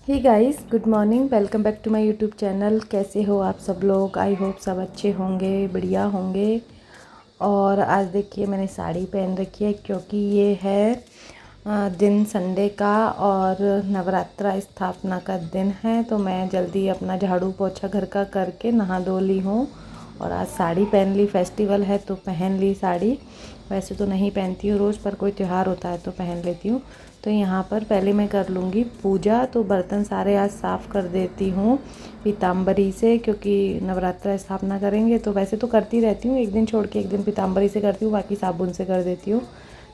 Hey guys, good morning. Welcome back to my YouTube channel. कैसे हो आप सब लोग? आई होप सब अच्छे होंगे, बढ़िया होंगे। और आज देखिए मैंने साड़ी पहन रखी है क्योंकि ये है दिन संडे का और नवरात्रा स्थापना का दिन है। तो मैं जल्दी अपना झाड़ू पोछा घर का करके नहा धो ली हूँ और आज साड़ी पहन ली। फेस्टिवल है तो पहन ली साड़ी। वैसे तो नहीं पहनती हूँ रोज़, पर कोई त्यौहार होता है तो पहन लेती हूँ। तो यहाँ पर पहले मैं कर लूँगी पूजा। तो बर्तन सारे आज साफ़ कर देती हूँ पीताम्बरी से, क्योंकि नवरात्रा स्थापना करेंगे। तो वैसे तो करती रहती हूँ, एक दिन छोड़ के एक दिन पीताम्बरी से करती हूँ, बाकी साबुन से कर देती हूँ।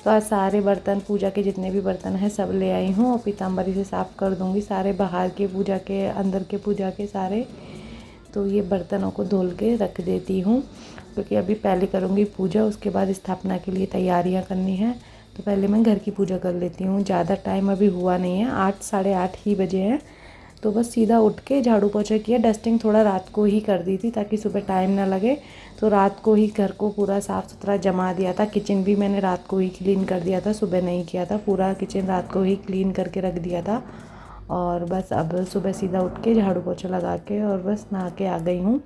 तो आज सारे बर्तन, पूजा के जितने भी बर्तन हैं सब ले आई हूँ और पीताम्बरी से साफ़ कर दूँगी सारे, बाहर के पूजा के, अंदर के पूजा के सारे। तो ये बर्तनों को धुल के रख देती हूँ क्योंकि अभी पहले करूँगी पूजा, उसके बाद स्थापना के लिए तैयारियाँ करनी है। तो पहले मैं घर की पूजा कर लेती हूँ। ज़्यादा टाइम अभी हुआ नहीं है, 8 साढ़े 8 ही बजे हैं। तो बस सीधा उठ के झाड़ू पोछा किया। डस्टिंग थोड़ा रात को ही कर दी थी ताकि सुबह टाइम ना लगे। तो रात को ही घर को पूरा साफ़ सुथरा जमा दिया था। किचन भी मैंने रात को ही क्लीन कर दिया था, सुबह नहीं किया था। पूरा किचन रात को ही क्लीन करके रख दिया था। और बस अब सुबह सीधा उठ के झाड़ू पोछा लगा के और बस नहा के आ गई हूँ।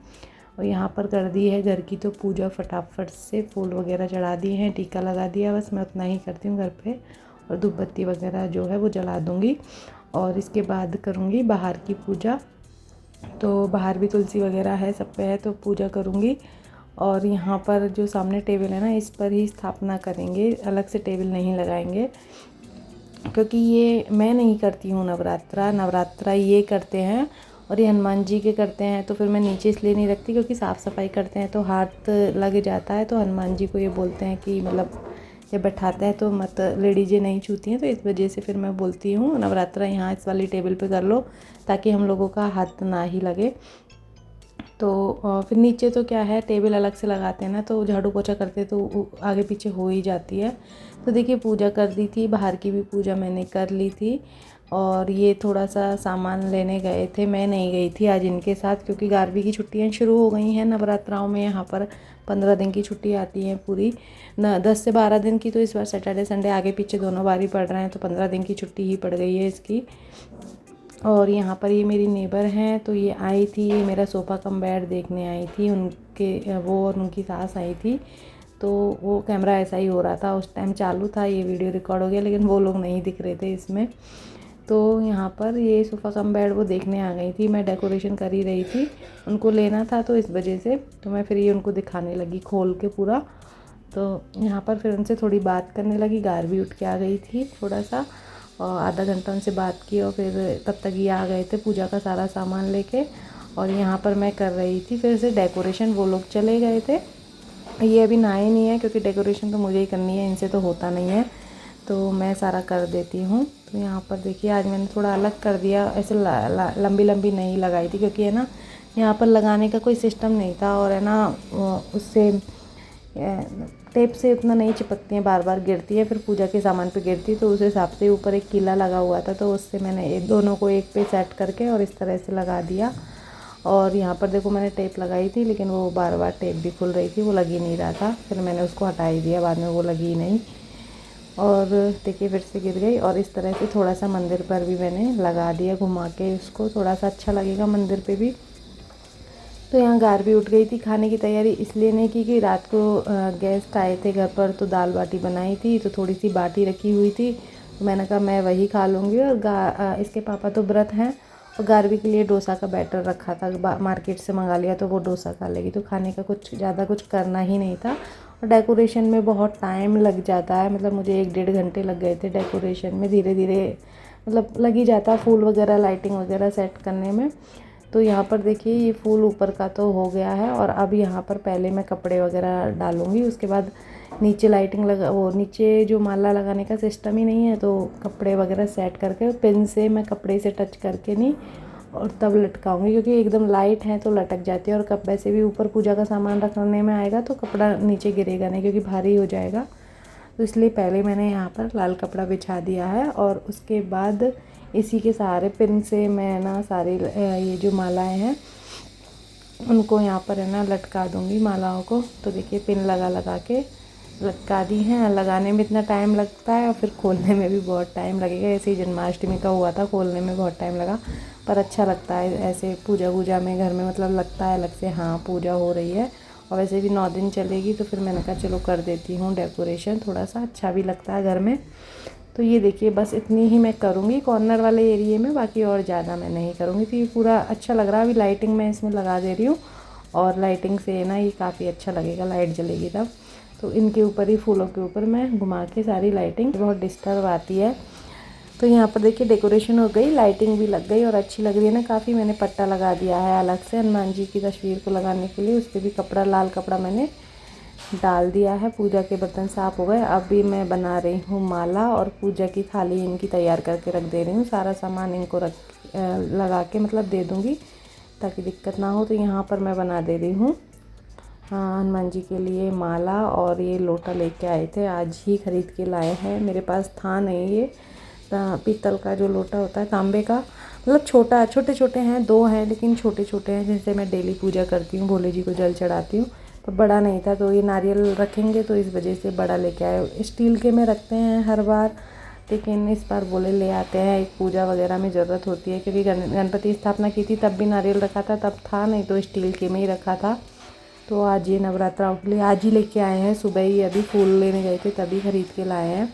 और यहाँ पर कर दी है घर की तो पूजा फटाफट से। फूल वगैरह चढ़ा दिए हैं, टीका लगा दिया। बस मैं उतना ही करती हूँ घर पे। और धूप बत्ती वगैरह जो है वो जला दूँगी। और इसके बाद करूँगी बाहर की पूजा। तो बाहर भी तुलसी वगैरह है, सब पे है, तो पूजा करूँगी। और यहाँ पर जो सामने टेबल है ना, इस पर ही स्थापना करेंगे, अलग से टेबल नहीं लगाएंगे क्योंकि ये मैं नहीं करती हूँ नवरात्रा ये करते हैं और ये हनुमान जी के करते हैं। तो फिर मैं नीचे इसलिए नहीं रखती क्योंकि साफ़ सफाई करते हैं तो हाथ लग जाता है। तो हनुमान जी को ये बोलते हैं कि मतलब जब बैठाते हैं तो मत, लेडीजें नहीं छूती हैं। तो इस वजह से फिर मैं बोलती हूँ नवरात्रा यहाँ इस वाली टेबल पे कर लो ताकि हम लोगों का हाथ ना ही लगे। तो फिर नीचे तो क्या है, टेबल अलग से लगाते हैं ना, तो झाड़ू पोछा करते तो आगे पीछे हो ही जाती है। तो देखिए पूजा कर दी थी, बाहर की भी पूजा मैंने कर ली थी। और ये थोड़ा सा सामान लेने गए थे, मैं नहीं गई थी आज इनके साथ क्योंकि 11वीं की छुट्टियां शुरू हो गई हैं नवरात्राओं में। यहाँ पर 15 दिन की छुट्टी आती है पूरी न, 10 से 12 दिन की। तो इस बार सैटरडे संडे आगे पीछे दोनों बार ही पड़ रहे हैं, तो 15 दिन की छुट्टी ही पड़ गई है इसकी। और यहाँ पर ये मेरी नेबर हैं, तो ये आई थी, ये मेरा सोफ़ा कम बेड देखने आई थी। उनके वो और उनकी सास आई थी। तो वो कैमरा ऐसा ही हो रहा था, उस टाइम चालू था, ये वीडियो रिकॉर्ड हो गया, लेकिन वो लोग नहीं दिख रहे थे इसमें। तो यहाँ पर ये सोफ़ा कम बेड वो देखने आ गई थी। मैं डेकोरेशन कर ही रही थी, उनको लेना था तो इस वजह से तो मैं फिर ये उनको दिखाने लगी खोल के पूरा। तो यहाँ पर फिर उनसे थोड़ी बात करने लगी। गार भी उठ के आ गई थी थोड़ा सा, और आधा घंटा उनसे बात की और फिर तब तक ये आ गए थे पूजा का सारा सामान लेके। और यहाँ पर मैं कर रही थी फिर से डेकोरेशन, वो लोग चले गए थे। ये अभी नहाए नहीं है क्योंकि डेकोरेशन तो मुझे ही करनी है, इनसे तो होता नहीं है, तो मैं सारा कर देती हूँ। तो यहाँ पर देखिए आज मैंने थोड़ा अलग कर दिया, ऐसे लंबी लंबी नहीं लगाई थी क्योंकि है ना यहाँ पर लगाने का कोई सिस्टम नहीं था। और है ना उससे टेप से उतना नहीं चिपकती हैं, बार बार गिरती है, फिर पूजा के सामान पे गिरती है। तो उस हिसाब से ऊपर एक कीला लगा हुआ था, तो उससे मैंने दोनों को एक पे सेट करके और इस तरह से लगा दिया। और यहाँ पर देखो मैंने टेप लगाई थी, लेकिन वो बार बार टेप भी खुल रही थी, वो लग ही नहीं रहा था। फिर मैंने उसको हटा ही दिया, बाद में वो लगी ही नहीं। और देखिए फिर से गिर गई। और इस तरह से थोड़ा सा मंदिर पर भी मैंने लगा दिया घुमा के, उसको थोड़ा सा अच्छा लगेगा मंदिर पे भी। तो यहाँ गार भी उठ गई थी। खाने की तैयारी इसलिए नहीं की कि रात को गेस्ट आए थे घर पर, तो दाल बाटी बनाई थी, तो थोड़ी सी बाटी रखी हुई थी, तो मैंने कहा मैं वही खा लूँगी। और इसके पापा तो व्रत हैं, और गारवी के लिए डोसा का बैटर रखा था, मार्केट से मंगा लिया, तो वो डोसा खा लेगी। तो खाने का कुछ ज़्यादा कुछ करना ही नहीं था। और डेकोरेशन में बहुत टाइम लग जाता है, मतलब मुझे 1-1.5 घंटे लग गए थे डेकोरेशन में। धीरे धीरे मतलब लग ही जाता है फूल वगैरह, लाइटिंग वगैरह सेट करने में। तो यहाँ पर देखिए ये फूल ऊपर का तो हो गया है, और अब यहाँ पर पहले मैं कपड़े वगैरह डालूँगी, उसके बाद नीचे लाइटिंग लगा, वो नीचे जो माला लगाने का सिस्टम ही नहीं है, तो कपड़े वगैरह सेट करके पिन से मैं कपड़े से टच करके नहीं और तब लटकाऊंगी, क्योंकि एकदम लाइट है तो लटक जाती है। और कपड़े से भी ऊपर पूजा का सामान रखने में आएगा तो कपड़ा नीचे गिरेगा नहीं, क्योंकि भारी हो जाएगा। तो इसलिए पहले मैंने यहाँ पर लाल कपड़ा बिछा दिया है, और उसके बाद इसी के सहारे पिन से मैं ना सारी ये जो मालाएं हैं उनको यहाँ पर है ना लटका दूँगी मालाओं को। तो देखिए पिन लगा लगा के लटका दी हैं। लगाने में इतना टाइम लगता है और फिर खोलने में भी बहुत टाइम लगेगा। ऐसे ही जन्माष्टमी का हुआ था, खोलने में बहुत टाइम लगा, पर अच्छा लगता है ऐसे पूजा वूजा में घर में, मतलब लगता है अलग से हाँ पूजा हो रही है। और वैसे भी 9 दिन चलेगी तो फिर मैंने कहा चलो कर देती हूँ डेकोरेशन, थोड़ा सा अच्छा भी लगता है घर में। तो ये देखिए बस इतनी ही मैं करूँगी कॉर्नर वाले एरिए में, बाकी और ज़्यादा मैं नहीं करूँगी। तो ये पूरा अच्छा लग रहा है। अभी लाइटिंग मैं इसमें लगा दे रही हूँ और लाइटिंग से ना ये काफ़ी अच्छा लगेगा, लाइट जलेगी तब। तो इनके ऊपर ही, फूलों के ऊपर मैं घुमा के सारी लाइटिंग, बहुत डिस्टर्ब आती है। तो यहाँ पर देखिए डेकोरेशन हो गई, लाइटिंग भी लग गई और अच्छी लग रही है ना काफ़ी। मैंने पट्टा लगा दिया है अलग से हनुमान जी की तस्वीर को लगाने के लिए, उस पर भी कपड़ा, लाल कपड़ा मैंने डाल दिया है। पूजा के बर्तन साफ़ हो गए। अभी मैं बना रही हूँ माला और पूजा की थाली इनकी तैयार करके रख दे रही हूँ। सारा सामान इनको लगा के मतलब दे दूँगी ताकि दिक्कत ना हो। तो यहाँ पर मैं बना दे रही हूँ हनुमान जी के लिए माला। और ये लोटा लेके आए थे, आज ही ख़रीद के लाए हैं, मेरे पास था नहीं। ये पीतल का जो लोटा होता है, तांबे का, मतलब छोटा, छोटे छोटे हैं, 2 हैं लेकिन छोटे छोटे हैं, जिनसे मैं डेली पूजा करती हूँ, भोले जी को जल चढ़ाती हूँ। तो बड़ा नहीं था, तो ये नारियल रखेंगे तो इस वजह से बड़ा लेके आए। स्टील के में रखते हैं हर बार, लेकिन इस बार बोले ले आते हैं, एक पूजा वगैरह में ज़रूरत होती है। क्योंकि गणपति स्थापना की थी तब भी नारियल रखा था, तब था नहीं तो स्टील के में ही रखा था। तो आज ये नवरात्रा के लिए आज ही लेके आए हैं, सुबह ही अभी फूल लेने गए थे तभी ख़रीद के लाए हैं।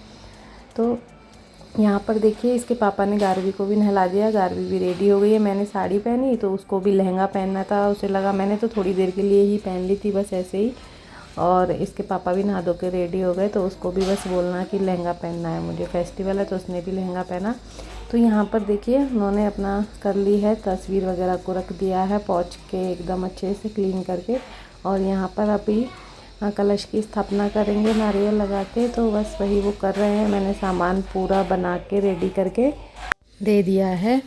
तो यहाँ पर देखिए इसके पापा ने गारवी को भी नहला दिया, गारवी भी रेडी हो गई है। मैंने साड़ी पहनी तो उसको भी लहंगा पहनना था, उसे लगा, मैंने तो थोड़ी देर के लिए ही पहन ली थी बस ऐसे ही। और इसके पापा भी नहा धो के रेडी हो गए, तो उसको भी बस बोलना कि लहंगा पहनना है मुझे, फेस्टिवल है, तो उसने भी लहंगा पहना। तो यहाँ पर देखिए उन्होंने अपना कर ली है, तस्वीर वगैरह को रख दिया है पोंछ के एकदम अच्छे से क्लीन करके। और यहाँ पर अभी कलश की स्थापना करेंगे नारियल लगा के, तो बस वही वो कर रहे हैं। मैंने सामान पूरा बना के रेडी करके दे दिया है।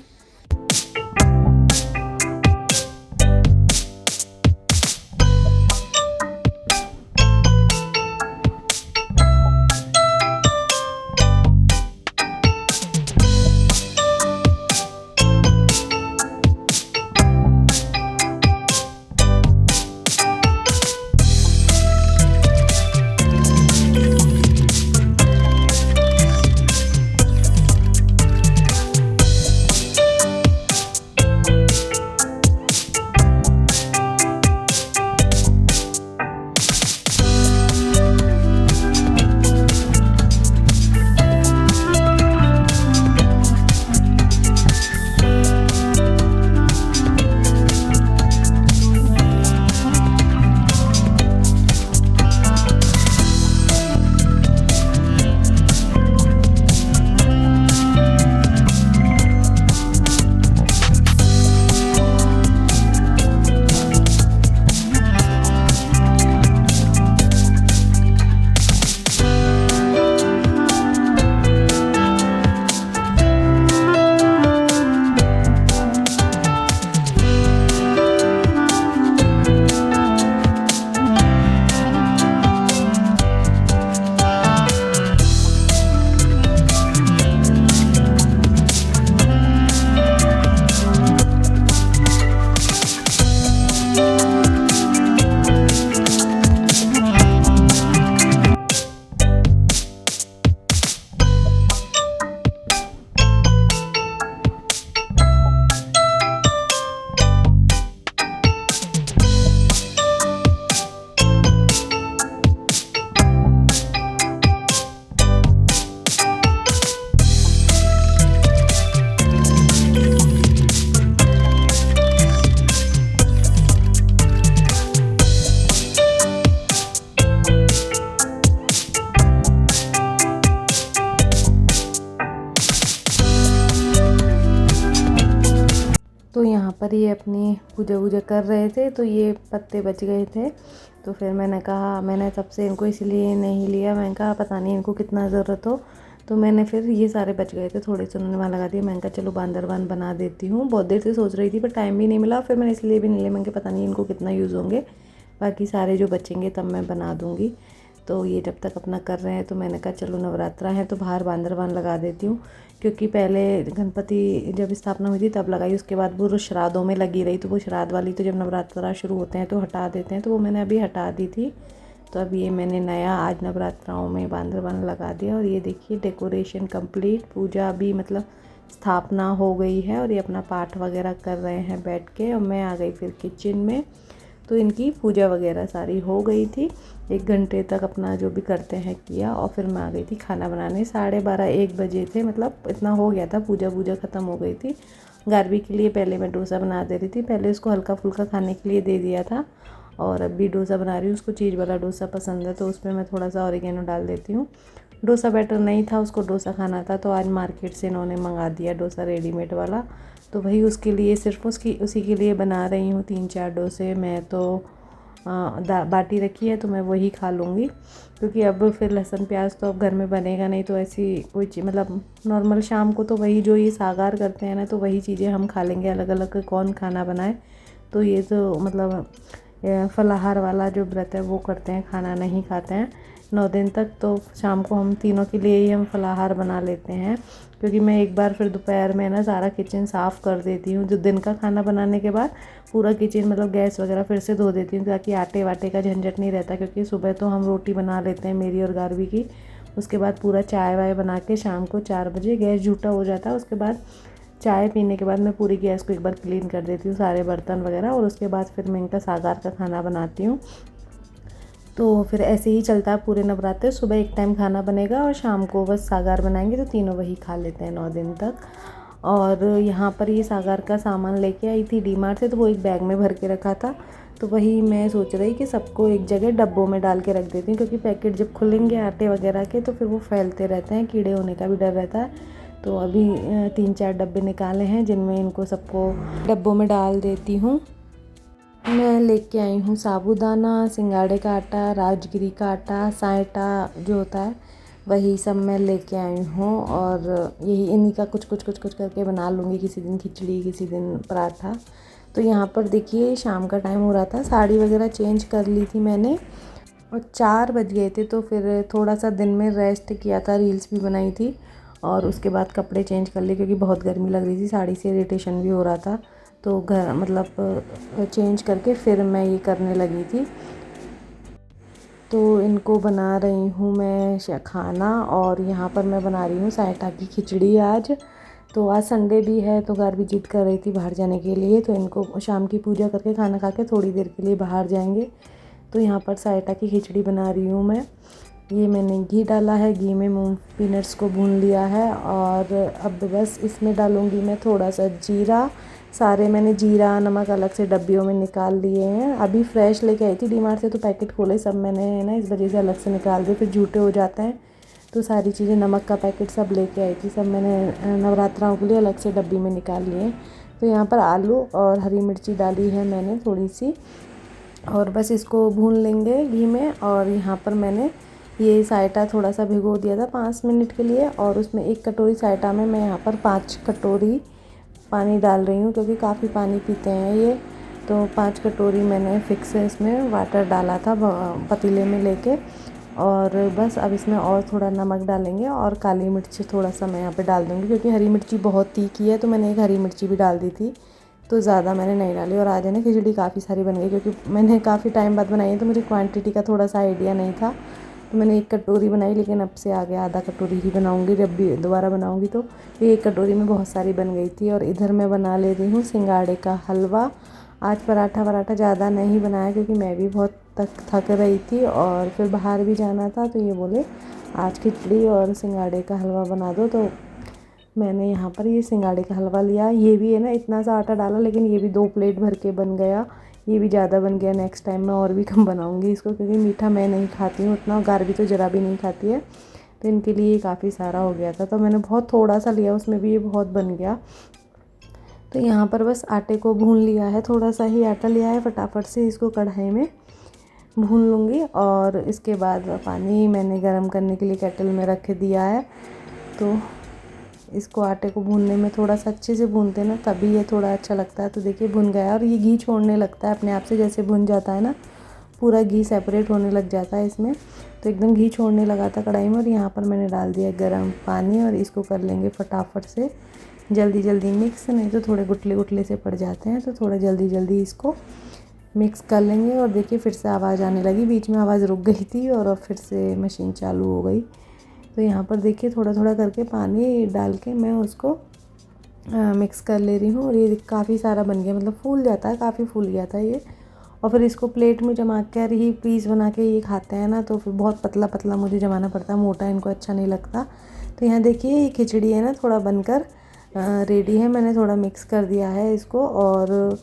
तो यहाँ पर ये अपनी पूजा वूजा कर रहे थे, तो ये पत्ते बच गए थे। तो फिर मैंने कहा, मैंने तब से इनको इसलिए नहीं लिया, मैंने कहा पता नहीं इनको कितना ज़रूरत हो। तो मैंने फिर ये सारे बच गए थे, थोड़े से उन्होंने वहाँ लगा दिए। मैंने कहा चलो बांदरवान बना देती हूँ, बहुत देर से सोच रही थी पर टाइम भी नहीं मिला, फिर मैंने इसलिए भी नहीं लिया। मैंने कहा पता नहीं इनको कितना यूज़ होंगे, बाकी सारे जो बचेंगे तब मैं बना दूँगी। तो ये जब तक अपना कर रहे हैं तो मैंने कहा चलो नवरात्रा है तो बाहर बांदरवान लगा देती हूँ। क्योंकि पहले गणपति जब स्थापना हुई थी तब लगाई, उसके बाद वो श्राद्धों में लगी रही, तो वो श्राद्ध वाली तो जब नवरात्रा शुरू होते हैं तो हटा देते हैं, तो वो मैंने अभी हटा दी थी। तो अब ये मैंने नया आज नवरात्राओं में बांदरवन लगा दिया। और ये देखिए डेकोरेशन कंप्लीट, पूजा भी मतलब स्थापना हो गई है और ये अपना पाठ वगैरह कर रहे हैं बैठ के। और मैं आ गई फिर किचन में, तो इनकी पूजा वगैरह सारी हो गई थी। 1 घंटे तक अपना जो भी करते हैं किया और फिर मैं आ गई थी खाना बनाने। 12:30-1 बजे थे, मतलब इतना हो गया था, पूजा ख़त्म हो गई थी। गार्बी के लिए पहले मैं डोसा बना दे रही थी, पहले उसको हल्का फुल्का खाने के लिए दे दिया था। और अभी डोसा बना रही हूँ, उसको चीज़ वाला डोसा पसंद है तो उसमें मैं थोड़ा सा ऑरिगेनो डाल देती हूँ। डोसा बैटर नहीं था, उसको डोसा खाना था, तो आज मार्केट से इन्होंने मंगा दिया डोसा रेडीमेड वाला। तो वही उसके लिए, सिर्फ उसी के लिए बना रही हूँ 3-4 डोसे। मैं तो बाटी रखी है तो मैं वही खा लूँगी, क्योंकि अब फिर लहसुन प्याज तो अब घर में बनेगा नहीं। तो ऐसी कोई चीज़ मतलब नॉर्मल शाम को तो वही जो ये सागार करते हैं ना, तो वही चीज़ें हम खा लेंगे, अलग अलग कौन खाना बनाए। तो ये तो मतलब फलाहार वाला जो व्रत है वो करते हैं, खाना नहीं खाते हैं 9 दिन तक। तो शाम को हम तीनों के लिए ही हम फलाहार बना लेते हैं, क्योंकि मैं एक बार फिर दोपहर में ना सारा किचन साफ़ कर देती हूँ। जो दिन का खाना बनाने के बाद पूरा किचन मतलब गैस वगैरह फिर से धो देती हूँ, ताकि आटे वाटे का झंझट नहीं रहता। क्योंकि सुबह तो हम रोटी बना लेते हैं मेरी और गार्वी की, उसके बाद पूरा चाय वाय बना के शाम को 4 बजे गैस झूठा हो जाता है। उसके बाद चाय पीने के बाद मैं पूरी गैस को एक बार क्लीन कर देती हूँ, सारे बर्तन वगैरह, और उसके बाद फिर मैं इनका सागार का खाना बनाती हूँ। तो फिर ऐसे ही चलता है पूरे नवरात्रे। सुबह एक टाइम खाना बनेगा और शाम को बस सागार बनाएंगे, तो तीनों वही खा लेते हैं 9 दिन तक। और यहाँ पर ये सागार का सामान लेके आई थी डीमार्ट से, तो वो एक बैग में भर के रखा था। तो वही मैं सोच रही कि सबको एक जगह डब्बों में डाल के रख देती हूँ, क्योंकि पैकेट जब खुलेंगे आटे वगैरह के तो फिर वो फैलते रहते हैं, कीड़े होने का भी डर रहता है। तो अभी 3-4 डब्बे निकाले हैं, जिनमें इनको सबको डब्बों में डाल देती हूँ। मैं लेके आई हूँ साबूदाना, सिंगाड़े का आटा, राजगिरी का आटा, साइटा जो होता है वही सब मैं लेके आई हूँ। और यही इन्हीं का कुछ करके बना लूँगी, किसी दिन खिचड़ी, किसी दिन पराठा। तो यहाँ पर देखिए शाम का टाइम हो रहा था, साड़ी वगैरह चेंज कर ली थी मैंने और 4 बज गए थे। तो फिर थोड़ा सा दिन में रेस्ट किया था, रील्स भी बनाई थी और उसके बाद कपड़े चेंज कर लिए, क्योंकि बहुत गर्मी लग रही थी, साड़ी से इरिटेशन भी हो रहा था। तो घर मतलब चेंज करके फिर मैं ये करने लगी थी। तो इनको बना रही हूँ मैं खाना, और यहाँ पर मैं बना रही हूँ साइटा की खिचड़ी आज। तो आज संडे भी है, तो घर भी जिद कर रही थी बाहर जाने के लिए, तो इनको शाम की पूजा करके खाना खा के थोड़ी देर के लिए बाहर जाएंगे। तो यहाँ पर साइटा की खिचड़ी बना रही हूँ मैं। ये मैंने घी डाला है, घी में मूंग पीनट्स को भून लिया है, और अब बस इसमें डालूँगी मैं थोड़ा सा जीरा। सारे मैंने जीरा नमक अलग से डब्बियों में निकाल लिए हैं, अभी फ्रेश लेके आई थी डीमार्ट से, तो पैकेट खोले सब मैंने ना इस वजह से अलग से निकाल दिए, फिर झूठे हो जाते हैं। तो सारी चीज़ें, नमक का पैकेट सब लेके आई थी, सब मैंने नवरात्राओं के लिए अलग से डब्बी में निकाल लिए। तो यहाँ पर आलू और हरी मिर्ची डाली है मैंने थोड़ी सी, और बस इसको भून लेंगे घी में। और यहाँ पर मैंने ये साइटा थोड़ा सा भिगो दिया था 5 मिनट के लिए, और उसमें 1 कटोरी साइटा में मैं यहाँ पर 5 कटोरी पानी डाल रही हूँ, क्योंकि काफ़ी पानी पीते हैं ये। तो 5 कटोरी मैंने फिक्स इसमें वाटर डाला था पतीले में लेके। और बस अब इसमें और थोड़ा नमक डालेंगे और काली मिर्च थोड़ा सा मैं यहाँ पे डाल दूँगी, क्योंकि हरी मिर्ची बहुत तीखी है, तो मैंने एक हरी मिर्ची भी डाल दी थी, तो ज़्यादा मैंने नहीं डाली। और आज है ना खिचड़ी काफ़ी सारी बन गई, क्योंकि मैंने काफ़ी टाइम बाद बनाई है, तो मुझे क्वांटिटी का थोड़ा सा आइडिया नहीं था। तो मैंने 1 कटोरी बनाई, लेकिन अब से आगे आधा कटोरी ही बनाऊंगी, जब भी दोबारा बनाऊंगी। तो ये 1 कटोरी में बहुत सारी बन गई थी। और इधर मैं बना ले रही हूँ सिंगाड़े का हलवा। आज पराठा ज़्यादा नहीं बनाया, क्योंकि मैं भी बहुत थक रही थी और फिर बाहर भी जाना था। तो ये बोले आज खिचड़ी और सिंगाड़े का हलवा बना दो, तो मैंने यहाँ पर ये सिंगाड़े का हलवा लिया। ये भी है ना इतना सा आटा डाला, लेकिन ये भी 2 प्लेट भर के बन गया, ये भी ज़्यादा बन गया। नेक्स्ट टाइम मैं और भी कम बनाऊँगी इसको, क्योंकि मीठा मैं नहीं खाती हूँ उतना, गार्बी तो ज़रा भी नहीं खाती है, तो इनके लिए काफ़ी सारा हो गया था। तो मैंने बहुत थोड़ा सा लिया, उसमें भी ये बहुत बन गया। तो यहाँ पर बस आटे को भून लिया है, थोड़ा सा ही आटा लिया है, फटाफट से इसको कढ़ाई में भून लूँगी। और इसके बाद पानी मैंने गर्म करने के लिए केटल में रख दिया है। तो इसको आटे को भूनने में थोड़ा सा अच्छे से भूनते हैं ना, तभी ये थोड़ा अच्छा लगता है। तो देखिए भुन गया, और ये घी छोड़ने लगता है अपने आप से, जैसे भुन जाता है ना, पूरा घी सेपरेट होने लग जाता है इसमें। तो एकदम घी छोड़ने लगा था कढ़ाई में। और यहाँ पर मैंने डाल दिया गर्म पानी, और इसको कर लेंगे फटाफट से जल्दी मिक्स, नहीं तो थोड़े गुटले गुटले से पड़ जाते हैं। तो थोड़ा जल्दी इसको मिक्स कर लेंगे। और देखिए फिर से आवाज़ आने लगी, बीच में आवाज़ रुक गई थी और अब फिर से मशीन चालू हो गई। तो यहाँ पर देखिए थोड़ा थोड़ा करके पानी डाल के मैं उसको मिक्स कर ले रही हूँ। और ये काफ़ी सारा बन गया, मतलब फूल जाता है, काफ़ी फूल गया था ये। और फिर इसको प्लेट में जमा कर ही पीस बना के ये खाते हैं ना, तो फिर बहुत पतला पतला मुझे जमाना पड़ता है, मोटा इनको अच्छा नहीं लगता। तो यहाँ देखिए ये खिचड़ी है ना थोड़ा बनकर रेडी है। मैंने थोड़ा मिक्स कर दिया है इसको। और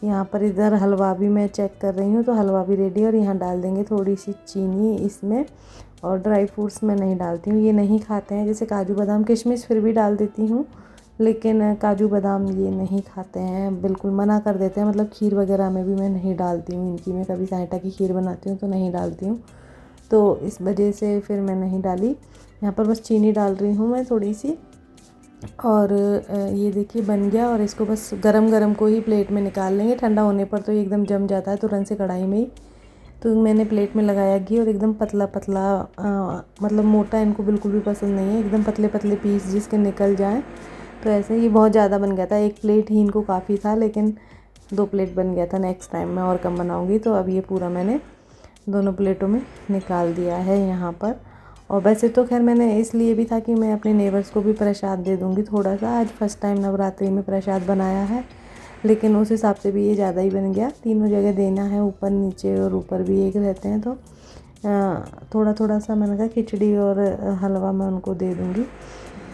यहाँ पर इधर हलवा भी मैं चेक कर रही हूँ, तो हलवा भी रेडी है। और यहाँ डाल देंगे थोड़ी सी चीनी इसमें। और ड्राई फ्रूट्स मैं नहीं डालती हूँ, ये नहीं खाते हैं, जैसे काजू बादाम किशमिश फिर भी डाल देती हूँ, लेकिन काजू बादाम ये नहीं खाते हैं, बिल्कुल मना कर देते हैं। मतलब खीर वगैरह में भी मैं नहीं डालती हूँ इनकी, मैं कभी साइटा की खीर बनाती हूँ तो नहीं डालती हूँ, तो इस वजह से फिर मैं नहीं डाली। यहाँ पर बस चीनी डाल रही हूँ मैं थोड़ी सी। और ये देखिए बन गया। और इसको बस गरम गरम को ही प्लेट में निकाल लेंगे, ठंडा होने पर तो ये एकदम जम जाता है तुरंत से कढ़ाई में ही। तो मैंने प्लेट में लगाया घी, और एकदम पतला पतला मतलब मोटा इनको बिल्कुल भी पसंद नहीं है, एकदम पतले पतले पीस जिसके निकल जाएं। तो ऐसे ही बहुत ज़्यादा बन गया था, एक प्लेट ही इनको काफ़ी था, लेकिन 2 प्लेट बन गया था। नेक्स्ट टाइम मैं और कम बनाऊँगी। तो अब ये पूरा मैंने दोनों प्लेटों में निकाल दिया है यहाँ पर। और वैसे तो खैर मैंने इसलिए भी था कि मैं अपने नेबर्स को भी प्रसाद दे दूँगी थोड़ा सा, आज फर्स्ट टाइम नवरात्रि में प्रसाद बनाया है, लेकिन उस हिसाब से भी ये ज़्यादा ही बन गया। तीनों जगह देना है, ऊपर नीचे और ऊपर भी एक रहते हैं, तो थोड़ा थोड़ा सा मैंने कहा खिचड़ी और हलवा मैं उनको दे दूँगी,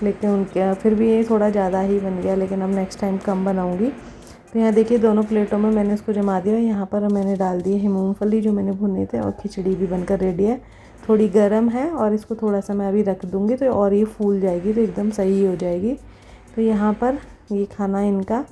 लेकिन उनके फिर भी ये थोड़ा ज़्यादा ही बन गया, लेकिन अब नेक्स्ट टाइम कम बनाऊँगी। तो यहाँ देखिए दोनों प्लेटों में मैंने इसको जमा दिया। यहाँ पर मैंने डाल दिए है मूँगफली जो मैंने भुने थे, और खिचड़ी भी बनकर रेडी है, थोड़ी गर्म है। और इसको थोड़ा सा मैं अभी रख दूँगी, तो और ये फूल जाएगी, तो एकदम सही हो जाएगी। तो यहाँ पर ये खाना इनका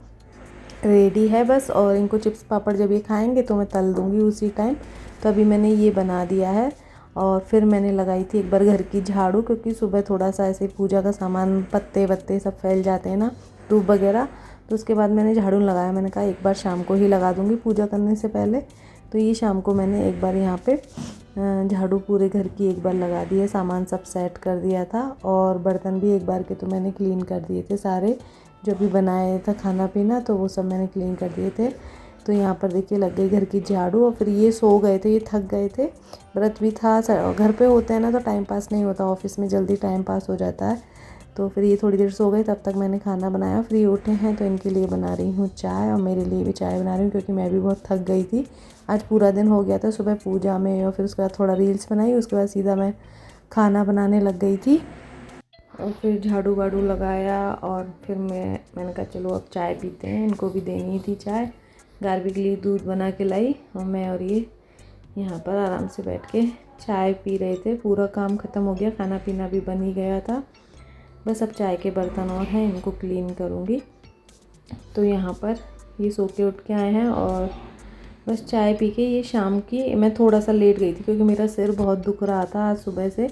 रेडी है बस। और इनको चिप्स पापड़ जब ये खाएंगे तो मैं तल दूँगी उसी टाइम। तो अभी मैंने ये बना दिया है। और फिर मैंने लगाई थी एक बार घर की झाड़ू, क्योंकि सुबह थोड़ा सा ऐसे पूजा का सामान पत्ते वत्ते सब फैल जाते हैं ना, धूप वगैरह, तो उसके बाद मैंने झाड़ू लगाया। मैंने कहा एक बार शाम को ही लगा दूँगी पूजा करने से पहले। तो ये शाम को मैंने एक बार यहाँ पे झाड़ू पूरे घर की एक बार लगा दी है, सामान सब सेट कर दिया था। और बर्तन भी एक बार के तो मैंने क्लीन कर दिए थे सारे, जो भी बनाया था खाना पीना, तो वो सब मैंने क्लीन कर दिए थे। तो यहाँ पर देखिए लग गई घर की झाड़ू। और फिर ये सो गए थे, ये थक गए थे, व्रत भी था, घर पे होते हैं ना तो टाइम पास नहीं होता, ऑफिस में जल्दी टाइम पास हो जाता है। तो फिर ये थोड़ी देर सो गए, तब तक मैंने खाना बनाया, फ्री उठे हैं तो इनके लिए बना रही हूँ चाय, और मेरे लिए भी चाय बना रही हूँ, क्योंकि मैं भी बहुत थक गई थी। आज पूरा दिन हो गया था सुबह पूजा में, और फिर उसके बाद थोड़ा रील्स बनाई, उसके बाद सीधा मैं खाना बनाने लग गई थी। और फिर झाड़ू वाड़ू लगाया, और फिर मैंने कहा चलो अब चाय पीते हैं, इनको भी देनी थी चाय। गार्बी के लिए दूध बना के लाई, और मैं और ये यहाँ पर आराम से बैठ के चाय पी रहे थे। पूरा काम ख़त्म हो गया, खाना पीना भी बन ही गया था, बस अब चाय के बर्तन और हैं, इनको क्लीन करूँगी। तो यहाँ पर ये सो के उठ के आए हैं, और बस चाय पी के ये शाम की, मैं थोड़ा सा लेट गई थी क्योंकि मेरा सिर बहुत दुख रहा था आज सुबह से,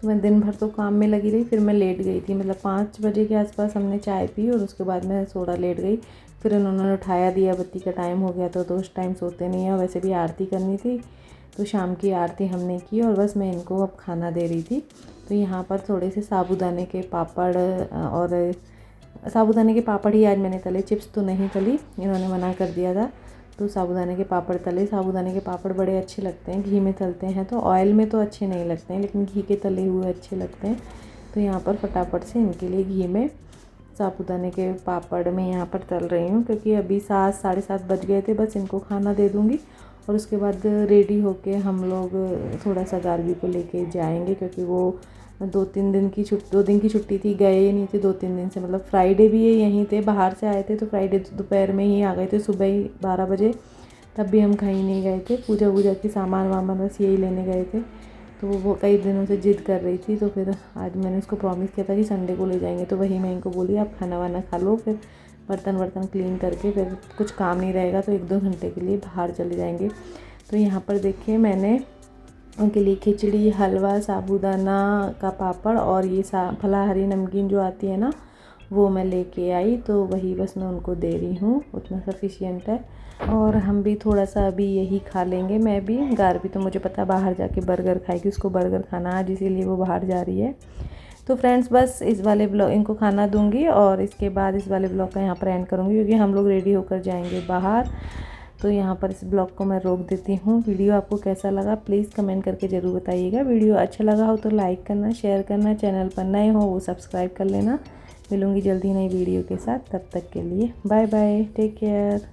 तो मैं दिन भर तो काम में लगी रही, फिर मैं लेट गई थी, मतलब 5 बजे के आसपास हमने चाय पी, और उसके बाद मैं थोड़ा लेट गई। फिर उन्होंने उठाया, दिया बत्ती का टाइम हो गया, तो उस टाइम सोते नहीं है। वैसे भी आरती करनी थी, तो शाम की आरती हमने की, और बस मैं इनको अब खाना दे रही थी। तो यहाँ पर थोड़े से साबूदाने के पापड़, और साबूदाने के पापड़ ही आज मैंने तले, चिप्स तो नहीं तली, इन्होंने मना कर दिया था। तो साबूदाने के पापड़ तले, साबूदाने के पापड़ बड़े अच्छे लगते हैं, घी में तलते हैं तो, ऑयल में तो अच्छे नहीं लगते हैं, लेकिन घी के तले हुए अच्छे लगते हैं। तो यहाँ पर फटाफट से इनके लिए घी में साबूदाने के पापड़ में यहाँ पर तल रही हूँ, क्योंकि अभी 7 साढ़े 7 बज गए थे, बस इनको खाना दे दूँगी, और उसके बाद रेडी होके हम लोग थोड़ा सा गार्बी को लेके जाएंगे, क्योंकि वो 2 दिन की छुट्टी थी, गए ही नहीं थे 2-3 दिन से, मतलब फ्राइडे भी ये यहीं थे, बाहर से आए थे, तो फ्राइडे दोपहर में ही आ गए थे, सुबह ही 12 बजे, तब भी हम कहीं नहीं गए थे, पूजा वूजा की सामान वामान बस यही लेने गए थे। तो वो कई दिनों से जिद कर रही थी, तो फिर आज मैंने उसको प्रॉमिस किया था कि संडे को ले जाएंगे, तो वही मैं इनको बोली आप खाना वाना खा लो, फिर बर्तन वर्तन क्लीन करके फिर कुछ काम नहीं रहेगा तो 1-2 घंटे के लिए बाहर चले जाएंगे। तो यहाँ पर देखिए मैंने उनके लिए खिचड़ी, हलवा, साबूदाना का पापड़, और ये फलाहारी नमकीन जो आती है ना, वो मैं लेके आई, तो वही बस मैं उनको दे रही हूँ, उतना सफिशिएंट है। और हम भी थोड़ा सा अभी यही खा लेंगे। मैं भी, गार्बी तो मुझे पता बाहर जाके बर्गर खाएगी, उसको बर्गर खाना आज, इसीलिए वो बाहर जा रही है। तो फ्रेंड्स बस इस वाले ब्लॉग, इनको खाना दूंगी और इसके बाद इस वाले ब्लॉग का यहाँ पर एंड करूँगी, क्योंकि हम लोग रेडी होकर जाएंगे बाहर। तो यहाँ पर इस ब्लॉग को मैं रोक देती हूँ। वीडियो आपको कैसा लगा प्लीज़ कमेंट करके ज़रूर बताइएगा। वीडियो अच्छा लगा हो तो लाइक करना, शेयर करना, चैनल पर नए हो वो सब्सक्राइब कर लेना। मिलूँगी जल्दी नई वीडियो के साथ, तब तक के लिए बाय बाय, टेक केयर।